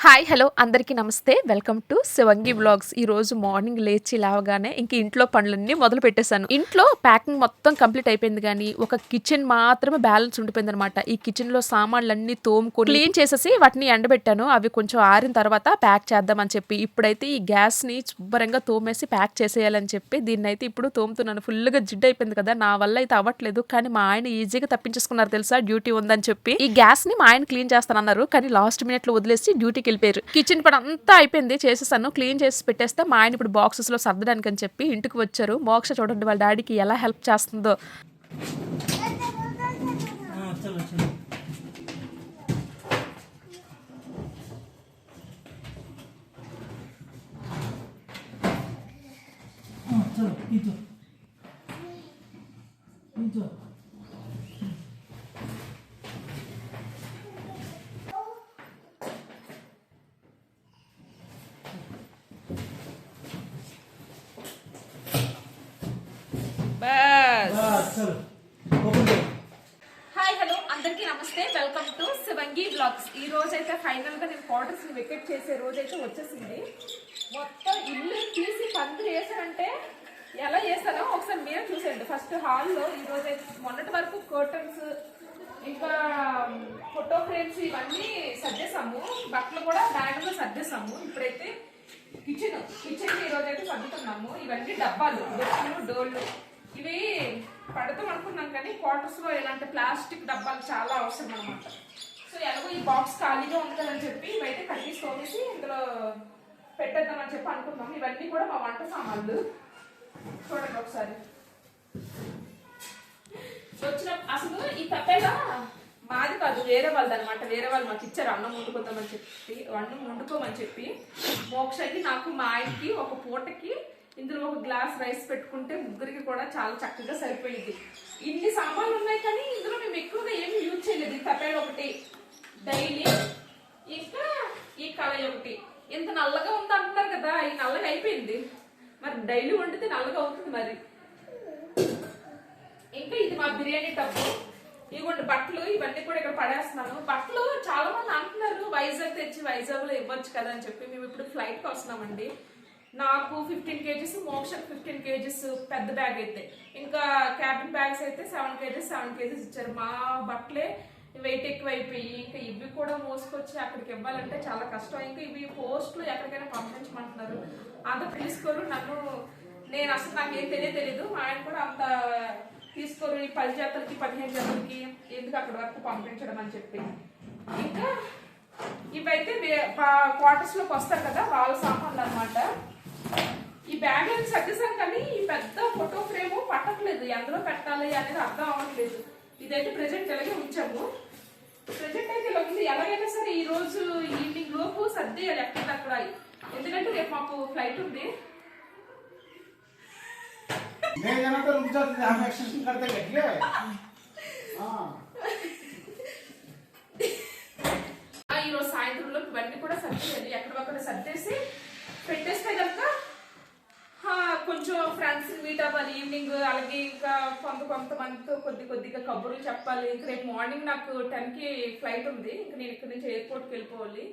Hi hello అందరికీ నమస్తే. Welcome to Shivangi vlogs. ఈరోజు మార్నింగ్ లేచి లేవగానే ఇంక ఇంట్లో పనులన్నీ మొదలు పెట్టేశాను. ఇంట్లో ప్యాకింగ్ మొత్తం కంప్లీట్ అయిపోయింది గానీ, ఒక కిచెన్ మాత్రమే బ్యాలెన్స్ ఉండిపోయిందనమాట. ఈ కిచెన్‌లో సామాన్లన్నీ తోముకొని, క్లీన్ చేసేసి వాటిని ఎండబెట్టాను. అవి కొంచెం ఆరిన తర్వాత ప్యాక్ చేద్దామని చెప్పి. ఇప్పుడైతే ఈ గ్యాస్‌ని శుభ్రంగా తోమేసి ప్యాక్ చేసేయాలని చెప్పి దీన్నైతే ఇప్పుడు తోముతున్నాను. ఫుల్‌గా జిడ్డయిపోయింది కదా! నా వల్ల అయితే అవ్వట్లేదు. కానీ మా ఆయన ఈజీగా తప్పించేసుకున్నారు తెలుసా డ్యూటీ ఉందని చెప్పి. ఈ గ్యాస్‌ని మా ఆయన క్లీన్ చేస్తానన్నారు. కానీ లాస్ట్ మినిట్‌లో వదిలేసి డ్యూటీకి వెళ్ళిపోయారు. కిచెన్ పని అంతా అయిపోయింది, చేసేసాను. క్లీన్ చేసి పెట్టేస్తే మా ఆయన ఇప్పుడు బాక్సెస్ లో సర్దడానికి అని చెప్పి ఇంటికి వచ్చారు. మోక్ష చూడండి వాళ్ళ డాడీకి ఎలా హెల్ప్ చేస్తుందో. హాయ్ హలో అందరికీ నమస్తే. Welcome to Shivangi vlogs. ఈ రోజు అయితే ఫైనల్ గా నేను క్వార్టర్స్ ని వికెట్ చేసే రోజు అయితే వచ్చేసింది. మొత్తం ఇల్లు తీసి పందులు వేసానంటే ఎలా చేస్తానో ఒకసారి మీరే చూసేయండి. ఫస్ట్ హాల్లో ఈ రోజు అయితే మొన్నటి వరకు కర్టన్స్ ఇంకా ఫోటో ఫ్రేమ్స్ ఇవన్నీ సర్దేశాము. బట్టలు కూడా బ్యాగ్ లో సర్దేశాము. ఇప్పుడైతే కిచెన్ ఈ రోజు అయితే సర్దుతున్నాము. ఇవన్నీ డబ్బాలు, డోళ్ళు ఇవి పడతాం అనుకున్నాం కానీ క్వార్టర్స్ లో ఇలాంటి ప్లాస్టిక్ డబ్బాలు చాలా అవసరం అనమాట. సో ఎలాగో ఈ బాక్స్ ఖాళీగా ఉంటుందని చెప్పి ఇవైతే కట్టేసి తోమేసి ఇందులో పెట్టేద్దామని చెప్పి అనుకున్నాం. ఇవన్నీ కూడా మా వంట సామాన్లు చూడండి ఒకసారి. వచ్చిన అసలు ఈ తప్పేలా మాది కాదు, వేరే వాళ్ళది అనమాట. వేరే వాళ్ళు మాకు ఇచ్చారు అన్నం వండుకోమని చెప్పి మోక్షకి నాకు మా ఆయనకి ఒక పూటకి ఇందులో ఒక గ్లాస్ రైస్ పెట్టుకుంటే ముగ్గురికి కూడా చాలా చక్కగా సరిపోయింది. ఇన్ని సామాన్లు ఉన్నాయి కానీ ఇందులో మేము ఎక్కువగా ఏమి యూజ్ చేయలేదు. ఈ తపేడ ఒకటి డైలీ, ఇంకా ఈ కళాయి ఒకటి. ఇంత నల్లగా ఉంది అంటున్నారు కదా, ఈ నల్లగా అయిపోయింది. మరి డైలీ వండితే నల్లగా అవుతుంది మరి. ఇంకా ఇది మా బిర్యానీ టబ్బు. ఇవ్వండి బట్టలు, ఇవన్నీ కూడా ఇక్కడ పడేస్తున్నాను. బట్టలు చాలా మంది అంటున్నారు వైజాగ్ తెచ్చి వైజాగ్ లో ఇవ్వచ్చు కదా అని చెప్పి. మేము ఇప్పుడు ఫ్లైట్ కి వస్తున్నామండి. నాకు 15 kgs, మోక్షకు 15 kgs పెద్ద బ్యాగ్ అయితే, ఇంకా క్యాబిన్ బ్యాగ్స్ అయితే 7 kgs ఇచ్చారు. మా బట్టలే వెయిట్ ఎక్కువ అయిపోయి ఇంకా ఇవి కూడా మోసుకొచ్చి అక్కడికి ఇవ్వాలంటే చాలా కష్టం. ఇంకా ఇవి పోస్టులు ఎక్కడికైనా పంపించమంటున్నారు. అంత తీసుకోరు నన్ను. నేను అసలు నాకేం తెలియదు. ఆయన కూడా అంత తీసుకోరు. ఈ 10 జతలకి 15 జతలకి ఎందుకు అక్కడి వరకు పంపించడం అని చెప్పి. ఇంకా ఇవైతే క్వార్టర్స్ లోకి వస్తారు కదా వాళ్ళ సామాన్లు అనమాట. ఈ బ్యాగ్ అని సర్దేశాను కానీ ఈ పెద్ద ఫోటో ఫ్రేమ్ పట్టట్లేదు, ఎందులో పెట్టాలి అనేది అర్థం అవ్వట్లేదు. ఇదైతే ప్రెజెంట్ ఇలాగే ఉంచాము. ప్రెజెంట్ అయితే ఇలా ఉంది. ఎలాగైనా సరే ఈ రోజు ఈవినింగ్ లోపు సర్దేయాలి ఎక్కడక్కడ, ఎందుకంటే రేపు మాకు ఫ్లైట్ ఉంది. ఈరోజు సాయంత్రంలో ఇవన్నీ కూడా సర్దేయాలి. ఎక్కడొక్కడ సర్దేసి పెట్టేస్తే కనుక కొంచెం ఫ్రెండ్స్ మీట్ అవ్వాలి ఈవినింగ్. అలాగే ఇంకా కొంతమందితో కొద్దిగా కబుర్లు చెప్పాలి. ఇంక రేపు మార్నింగ్ నాకు 10కి ఫ్లైట్ ఉంది. ఇంక నేను ఇక్కడ నుంచి ఎయిర్పోర్ట్కి వెళ్ళిపోవాలి.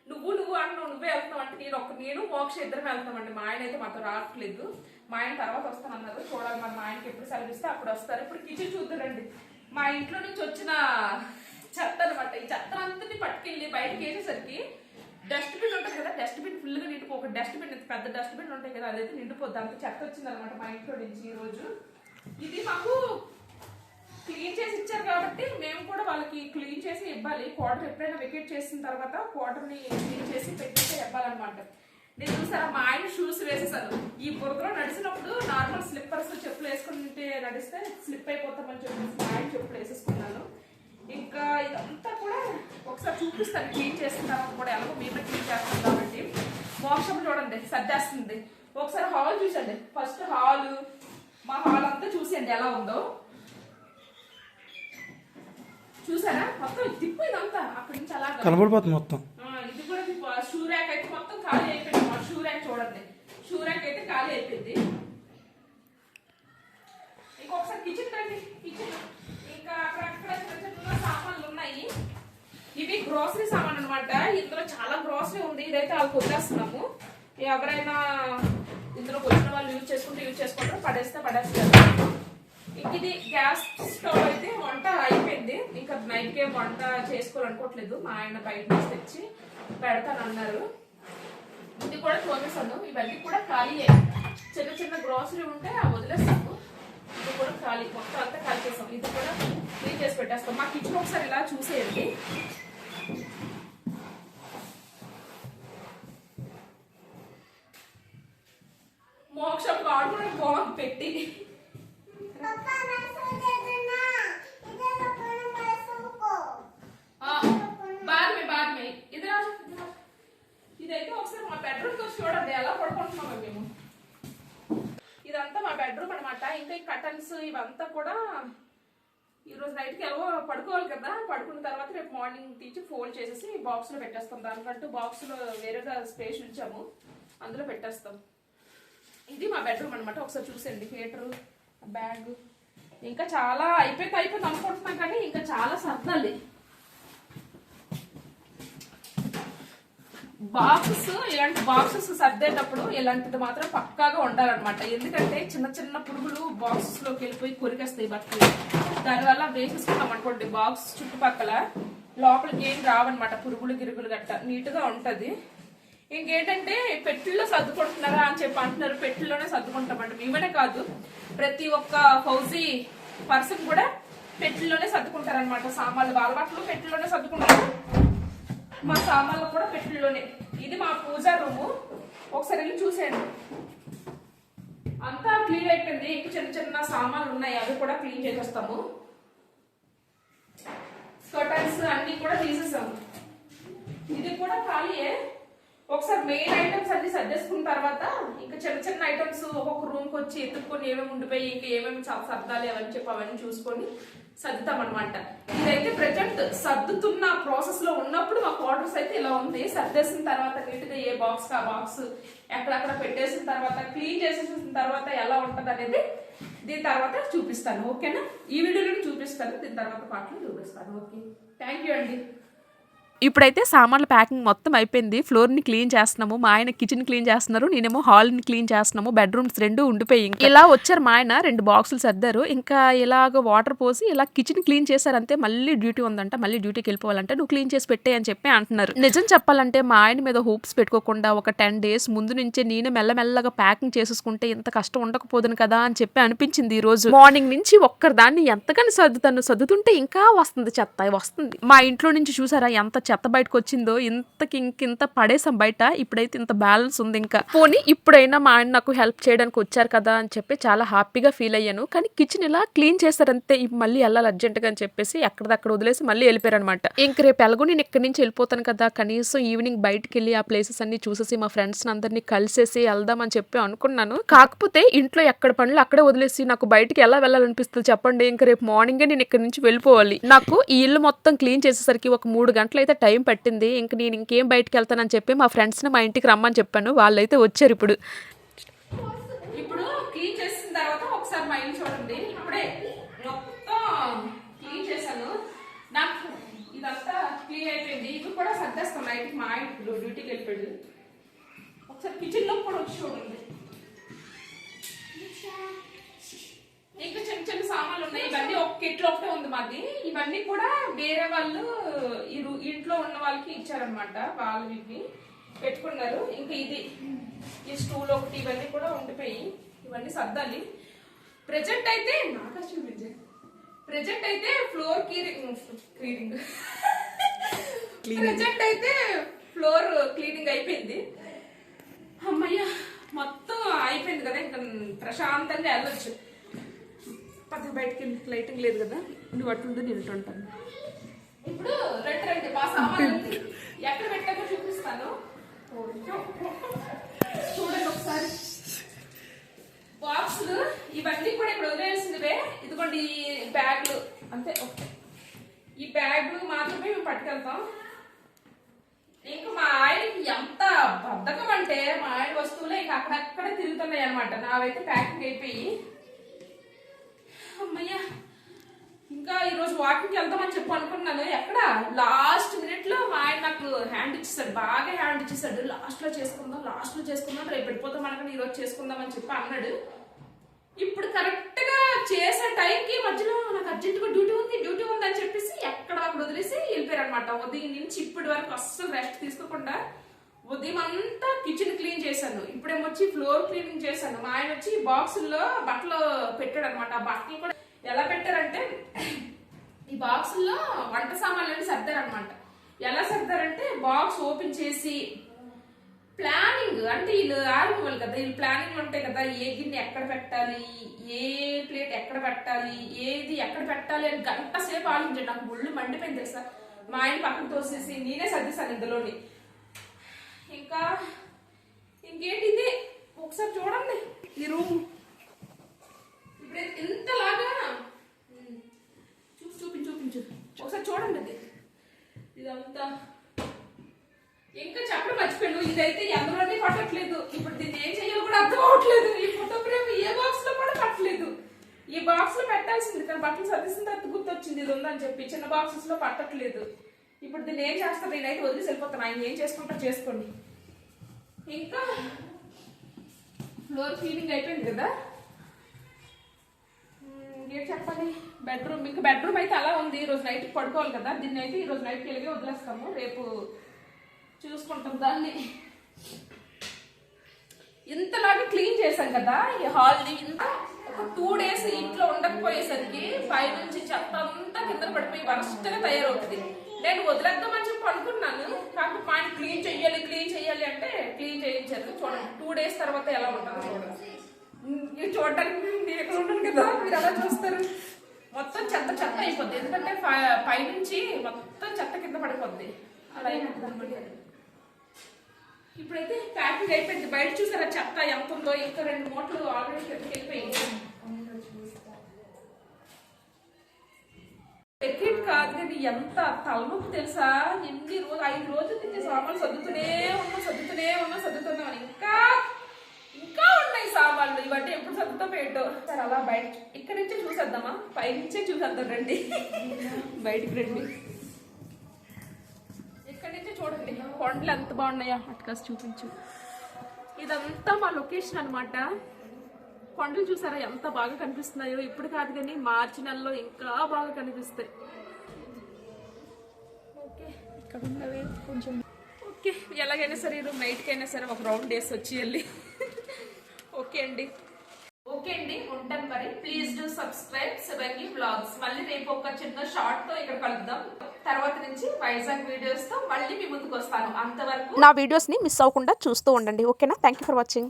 నువ్వు అంటున్నావు, నువ్వే వెళ్తున్నావు అంటే నేను మోక్ష ఇద్దరం వెళ్తామండి. మా ఆయన అయితే మాతో రావట్లేదు. మా ఆయన తర్వాత వస్తానన్నారు. చూడాలి మరి మా ఆయనకి ఎప్పుడు సెలవిస్తే అప్పుడు వస్తారు. ఇప్పుడు కిచెన్ చూద్దారండి. మా ఇంట్లో నుంచి వచ్చిన చెత్త అనమాట. ఈ చెత్త అంతని పట్టుకెళ్ళి బయటకి వేసేసరికి డస్ట్బిన్ ఉంటుంది కదా, డస్ట్బిన్ ఫుల్గా నిండిపో. ఒక డస్ట్బిన్ పెద్ద డస్ట్బిన్ ఉంటాయి కదా, అదైతే నిండిపోద్ది. అంత చెత్త వచ్చింది అనమాట మా ఇంట్లో నుంచి ఈ రోజు. ఇది మాకు క్లీన్ చేసి ఇచ్చారు కాబట్టి మేము కూడా వాళ్ళకి క్లీన్ చేసి ఇవ్వాలి. క్వార్టర్ ఎప్పుడైనా వెకేట్ చేసిన తర్వాత క్వార్టర్ని క్లీన్ చేసి పెట్టేసి ఇవ్వాలన్నమాట. నేను చూసారా మా ఆయన షూస్ వేసేసాను. ఈ బురదలో నడిచినప్పుడు నార్మల్ స్లిప్పర్స్ చెప్పులు వేసుకుంటే నడిస్తే స్లిప్ అయిపోతామని చెప్పేసి మా ఆయన చెప్పులు వేసేసుకున్నాను. ఇంకా ఇదంతా కూడా ఒకసారి చూపిస్తాను క్లీన్ చేసిన తర్వాత కూడా. ఎలాగో మేమే క్లీన్ చేస్తాం కాబట్టి. మోక్షం చూడండి సర్దేస్తుంది. ఒకసారి హాల్ చూసండి. ఫస్ట్ మా హాల్ అంతా చూసేయండి ఎలా ఉందో. చూసారా మొత్తం తిప్పు ఇదంతా అక్కడి నుంచి అలా కనబడిపోతుంది మొత్తం. ఇది కూడా షూ ర్యాక్ అయితే మొత్తం ఖాళీ అయిపోయింది. మా షూ ర్యాక్ చూడండి, షూ ర్యాక్ అయితే ఖాళీ అయిపోయింది. ఇంకొకసారి కిచెన్ రండి. కిచెన్ ఇంకా అక్కడక్కడ చిన్న చిన్న సామాన్లు ఉన్నాయి. ఇవి ఇవి గ్రోసరీ సామాన్ అనమాట. ఇందులో చాలా గ్రోసరీ ఉంది. ఇదైతే వాళ్ళకి వదిలేస్తున్నాము. ఎవరైనా ఇందులోకి వచ్చిన వాళ్ళు యూజ్ చేసుకుంటారు, పడేస్తారు. ఇంక ఇది గ్యాస్ స్టవ్ అయితే వంట అయిపోయింది. ఇంకా నైట్కే వంట చేసుకోవాలనుకోవట్లేదు. మా ఆయన బయట నుంచి తెచ్చి పెడతానన్నారు. ఇది కూడా తోమేసాను. ఇవన్నీ కూడా ఖాళీయే. చిన్న గ్రోసరీ ఉంటే వదిలేస్తాము. ఇది కూడా ఖాళీ, మొత్తం అంతా ఖాళీ చేస్తాం. ఇది కూడా క్లీన్ చేసి పెట్టేస్తాం. మా కిచెన్ ఒకసారి ఇలా చూసేయండి. మోక్షం ఆడుకునే బాగుంది పెట్టి. ఇదైతే ఒకసారి మా బెడ్రూమ్ తో చూడండి ఎలా పడుకుంటున్నాము మేము. ఇదంతా మా బెడ్రూమ్ అనమాట. ఇంకా ఈ కర్టన్స్ ఇవంతా కూడా ఈరోజు నైట్కి ఎలా పడుకోవాలి కదా. పడుకున్న తర్వాత రేపు మార్నింగ్ తీసి ఫోల్డ్ చేసేసి బాక్స్ లో పెట్టేస్తాం. దానికంటూ బాక్స్ లో వేరేగా స్పేస్ ఉంచాము, అందులో పెట్టేస్తాం. ఇది మా బెడ్రూమ్ అనమాట. ఒకసారి చూసేయండి. హీటరు, బ్యాగ్, ఇంకా చాలా అయిపోయింది అనుకుంటున్నాం కానీ ఇంకా చాలా సర్దాలి. ఇలాంటి బాక్సెస్ సర్దేటప్పుడు ఇలాంటిది మాత్రం పక్కాగా ఉండాలన్నమాట. ఎందుకంటే చిన్న పురుగులు బాక్సెస్ లోకి వెళ్ళిపోయి కొరికేస్తాయి బట్టలు. దానివల్ల వేసేసుకున్నాం అనుకోండి బాక్స్ చుట్టుపక్కల, లోపలికి ఏం రావన్నమాట. పురుగులు గిరుగులు గట్ట నీట్ గా ఉంటది. ఇంకేంటంటే పెట్టిల్లో సర్దుకుంటున్నారా అని చెప్పి అంటున్నారు. పెట్టిల్లోనే సర్దుకుంటామంట. మేమనే కాదు, ప్రతి ఒక్క హౌసీ పర్సన్ కూడా పెట్టిల్లోనే సర్దుకుంటారనమాట. సామాన్లు వాళ్ళ బట్టలు పెట్టిల్లోనే సర్దుకుంటారు. మా సామాన్లు కూడా పెట్టిల్లోనే. ఇది మా పూజా రూము. ఒకసారి వెళ్ళి చూసేయండి. అంతా క్లీన్ అయిపోయింది. ఇంక చిన్న సామాన్లు ఉన్నాయి, అవి కూడా క్లీన్ చేసేస్తాము. కర్టన్స్ అన్ని కూడా తీసేసాము. ఇది కూడా ఖాళీయే. ఒకసారి మెయిన్ ఐటమ్స్ అన్ని సర్దేసుకున్న తర్వాత ఇంకా చిన్న ఐటమ్స్ ఒక్కొక్క రూమ్కి వచ్చి ఎత్తుక్కొని ఏమేమి ఉండిపోయి ఇంకా ఏమేమి సర్దాలి అవన్నీ చెప్పి అవన్నీ చూసుకొని సర్దుతాం అనమాట. ఇదైతే ప్రజెంట్ సర్దుతున్న ప్రాసెస్ లో ఉన్నప్పుడు మా క్వార్టర్స్ అయితే ఇలా ఉంది. సర్దేసిన తర్వాత నీట్గా ఏ బాక్స్ ఆ బాక్స్ ఎక్కడక్కడ పెట్టేసిన తర్వాత క్లీన్ చేసేసిన తర్వాత ఎలా ఉంటది అనేది దీని తర్వాత చూపిస్తాను. ఓకేనా? ఈ వీడియోలో చూపిస్తాను, దీని తర్వాత పాటలు చూపిస్తాను. ఓకే, థ్యాంక్ యూ అండి. ఇప్పుడైతే సామాన్ల ప్యాకింగ్ మొత్తం అయిపోయింది. ఫ్లోర్ని క్లీన్ చేస్తున్నాము, మా ఆయన కిచెన్ క్లీన్ చేస్తున్నారు, నేనేమో హాల్ని క్లీన్ చేస్తున్నాము. బెడ్రూమ్స్ రెండు ఉండిపోయి ఇలా వచ్చారు. మా ఆయన 2 బాక్సులు సర్దారు. ఇంకా ఇలాగ వాటర్ పోసి ఇలా కిచెన్ క్లీన్ చేశారు. అంతే, మళ్ళీ డ్యూటీ ఉందంట, మళ్ళీ డ్యూటీకి వెళ్ళిపోవాలంటే నువ్వు క్లీన్ చేసి పెట్టే అని చెప్పి అంటున్నారు. నిజం చెప్పాలంటే మా ఆయన మీద హోప్స్ పెట్టుకోకుండా ఒక 10 days ముందు నుంచే నేను మెల్లమెల్లగా ప్యాకింగ్ చేసేసుకుంటే ఇంత కష్టం ఉండకపోదును కదా అని చెప్పి అనిపించింది. ఈ రోజు మార్నింగ్ నుంచి ఒక్కరిదాన్ని ఎంతగానో సర్దుతుంటే ఇంకా వస్తుంది, చెత్త వస్తుంది. మా ఇంట్లో నుంచి చూసారా ఎంత చెత్త బయటకు వచ్చిందో. ఇంత పడేసాం బయట. ఇప్పుడైతే ఇంత బ్యాలెన్స్ ఉంది. ఇంకా పోనీ ఇప్పుడైనా మా ఆయన నాకు హెల్ప్ చేయడానికి వచ్చారు కదా అని చెప్పి చాలా హ్యాపీగా ఫీల్ అయ్యాను. కానీ కిచెన్ ఇలా క్లీన్ చేశారంతే. మళ్ళీ వెళ్ళాలి అర్జెంట్గా అని చెప్పేసి ఎక్కడదక్కడ వదిలేసి మళ్ళీ వెళ్ళిపోయారు అనమాట. ఇంక రేపు ఎలాగో నేను ఇక్కడి నుంచి వెళ్ళిపోతాను కదా, కనీసం ఈవినింగ్ బయటకు వెళ్ళి ఆ ప్లేసెస్ అన్ని చూసేసి మా ఫ్రెండ్స్ అందరినీ కలిసేసి వెళ్దామని చెప్పి అనుకున్నాను. కాకపోతే ఇంట్లో ఎక్కడ పనులు అక్కడే వదిలేసి నాకు బయటికి ఎలా వెళ్ళాలనిపిస్తుంది చెప్పండి. ఇంకా రేపు మార్నింగే నేను ఇక్కడి నుంచి వెళ్ళిపోవాలి. నాకు ఈ ఇల్లు మొత్తం క్లీన్ చేసేసరికి ఒక 3 గంటలు అయితే టైం పట్టింది. ఇంక నేను ఇంకేం బయటకు వెళ్తానని చెప్పి మా ఫ్రెండ్స్ని మా ఇంటికి రమ్మని చెప్పాను. వాళ్ళైతే వచ్చారు. ఇప్పుడు క్లీన్ చేసిన తర్వాత ఒకసారి మా ఇల్లు చూడండి. ఇప్పుడే మొత్తం క్లీన్ చేశాను. నాకు ఇదంతా క్లీన్ అయిపోయింది. ఇవి కూడా సర్దేస్తాం. నైట్కి మా ఆయన డ్యూటీకి వెళ్ళిపోయాడు. ఒకసారి కిచెన్ లో కూడా వచ్చి చూడండి. ఇంకా చిన్న సామాన్లు ఉన్నాయి. ఇవన్నీ ఒక కిట్లో ఒకటే ఉంది మాది. ఇవన్నీ కూడా వేరే వాళ్ళు ఇంట్లో ఉన్న వాళ్ళకి ఇచ్చారనమాట. వాళ్ళు ఇవి పెట్టుకున్నారు. ఇంకా ఈ స్టూల్ ఒకటి ఇవన్నీ కూడా ఉండిపోయి ఇవన్నీ సర్దాలి. ప్రెజెంట్ అయితే ఫ్లోర్ ఫ్లోర్ క్లీనింగ్ అయిపోయింది. అమ్మయ్య, మొత్తం అయిపోయింది కదా. ఇంకా ప్రశాంతంగా వెళ్ళొచ్చు. పక్కన బయటకి లైటింగ్ లేదు కదా, నువ్వు అట్లుంటే నేను ఉంటాను. ఇప్పుడు రండి మా సామాన్లు ఎక్కడ పెట్టాకో చూపిస్తాను. చూడండి ఒకసారి. బాక్సులు ఇవన్నీ కూడా ఇక్కడ వదిలేసినవే. ఇదిగోండి ఈ బ్యాగ్లు అంతే. ఈ బ్యాగ్ మాత్రమే మేము పట్టుకెళ్తాం. ఇంకా మా ఆయనకి ఎంత బద్ధకం అంటే మా ఆయన వస్తువులే ఇంకా అక్కడక్కడ తిరుగుతున్నాయి అనమాట. నావైతే ప్యాకింగ్ అయిపోయి అమ్మయ్య. ఇంకా ఈరోజు వాకింగ్కి వెళ్దామని చెప్పి అనుకున్నాను. ఎక్కడ లాస్ట్ మినిట్ లో మా ఆయన నాకు హ్యాండ్ ఇచ్చేసాడు, బాగా హ్యాండ్ ఇచ్చేసాడు. లాస్ట్ లో చేసుకుందాం, రేపు వెళ్ళిపోతాం అనుకుని ఈరోజు చేసుకుందాం అని చెప్పి అన్నాడు. ఇప్పుడు కరెక్ట్ గా చేసే టైంకి మధ్యలో నాకు అర్జెంట్ గా డ్యూటీ ఉంది అని చెప్పేసి ఎక్కడ అక్కడ వదిలేసి వెళ్ళిపోయారు అనమాట. ఉదయం నుంచి ఇప్పటి వరకు అస్సలు రెస్ట్ తీసుకోకుండా ఉదయం అంతా కిచెన్ క్లీన్ చేశాను. ఇప్పుడేమొచ్చి ఫ్లోర్ క్లీనింగ్ చేశాను. మా ఆయన వచ్చి బాక్సుల్లో బట్టలు పెట్టాడు అనమాట. ఆ బట్టలు కూడా ఎలా పెట్టారంటే ఈ బాక్సుల్లో వంట సామాన్లు సర్దారనమాట. ఎలా సర్దారంటే బాక్స్ ఓపెన్ చేసి ప్లానింగ్ అంటే వీళ్ళు ఆర్మివాలి కదా, వీళ్ళు ప్లానింగ్ ఉంటాయి కదా, ఏ గిన్నె ఎక్కడ పెట్టాలి, ఏ ప్లేట్ ఎక్కడ పెట్టాలి, ఏది ఎక్కడ పెట్టాలి అని గంట సేపు ఆలోచించాడు. నాకు ఒళ్ళు మండిపోయింది తెలుసా. మా ఆయన పక్కన తోసేసి నేనే సర్దిస్తాను ఇందులోని. ఇంకా ఇంకేంటి ఇదే ఒకసారి చూడండి ఈ రూమ్. ఇప్పుడే ఇంతలాగా చూపించు ఒకసారి చూడండి. ఇది ఇదంతా ఇంకా చెప్పడం మర్చిపోయాను. ఇదైతే ఎందులోనే పట్టట్లేదు. ఇప్పుడు దీన్ని ఏం చేయాలో కూడా అర్థం అవట్లేదు. ఈ ఫోటో ఫ్రేమ్ ఏ బాక్స్ లో కూడా పట్టలేదు. ఈ బాక్స్ లో పెట్టాల్సింది కానీ బట్టలు సర్దిసిన తర్వాత గుర్తొచ్చింది ఇది ఉందని చెప్పి చిన్న బాక్సెస్ లో పట్టట్లేదు. ఇప్పుడు దీన్ని ఏం చేస్తారు, నేనైతే వదిలేసి వెళ్ళిపోతాను. ఆయన ఏం చేసుకుంటారు చేసుకోండి. ఇంకా ఫ్లోర్ క్లీనింగ్ అయిపోయింది కదా. ఏం చెప్పాలి, బెడ్రూమ్ ఇంకా బెడ్రూమ్ అయితే అలా ఉంది. ఈరోజు నైట్ పడుకోవాలి కదా, దీన్ని అయితే ఈరోజు నైట్కి వెళ్ళి వదిలేస్తాము. రేపు చూసుకుంటాం దాన్ని. ఇంతలాగా క్లీన్ చేశాం కదా ఈ హాల్ని. ఇంత ఒక 2 days ఇంట్లో ఉండకపోయేసరికి పైనుంచి చెత్త అంతా కింద పడిపోయి వరస్ట్గా తయారవుతుంది. నేను వదిలేద్దామని చెప్పి అనుకున్నాను. కాకపోతే మా ఆయన క్లీన్ చెయ్యాలి అంటే క్లీన్ చేయించారు. చూడండి 2 days తర్వాత ఎలా ఉంటుంది ఇది చూడడానికి. నేను ఎక్కడ ఉన్నాను కదా, మీరు ఎలా చూస్తారు. మొత్తం చెత్త అయిపోద్ది. ఎందుకంటే పైనుంచి మొత్తం చెత్త కింద పడిపోద్ది. అలా అయిపోతుంది. ఇప్పుడైతే ప్యాకింగ్ అయిపోయింది. బయట చూసారా చెత్త ఎంత ఉందో. ఇంకా 2 మూటలు ఆల్రెడీ వెళ్ళిపోయింది. ఎక్కిట్ కాదు కానీ ఎంత తలనొప్పి తెలుసా. ఎన్ని రోజులు 5 రోజుల నుంచి సామాన్లు సర్దుతూనే ఉన్నాం. ఇంకా ఉన్నాయి సామాన్లు. ఇవన్నీ ఎప్పుడు సర్దుతో పెట్టు సార్. అలా బయట ఇక్కడి నుంచే చూసేద్దామా, పై నుంచే చూసేద్దాం రండి. బయటికి రండి. ఇక్కడి నుంచే చూడండి కొండలు ఎంత బాగున్నాయో. అటుకాసి చూపించు. ఇదంతా మా లొకేషన్ అనమాట. కొండలు చూసారా ఎంత బాగా కనిపిస్తున్నాయో. ఇప్పుడు కాదు కానీ మార్చి నెలలో ఇంకా బాగా కనిపిస్తాయి. ఓకే ఇక్కడ ఉన్నవే కొంచెం ఓకే. ఎలాగైనా సరే ఈరోజు నైట్కైనా సరే ఒక రౌండ్ వేసి వచ్చి వెళ్ళి. ఓకే అండి ఉంటాను మరి. Please do subscribe Shivangi vlogs. మళ్ళీ రేపు ఒక చిన్న షార్ట్ తో ఇక్కడ కలుద్దాం. తర్వాత నుంచి వైజాగ్ వీడియోస్ తో మళ్ళీ మీ ముందుకు వస్తాను. అంతవరకు నా వీడియోస్ ని మిస్ అవ్వకుండా చూస్తూ ఉండండి. ఓకేనా? Thank you for watching.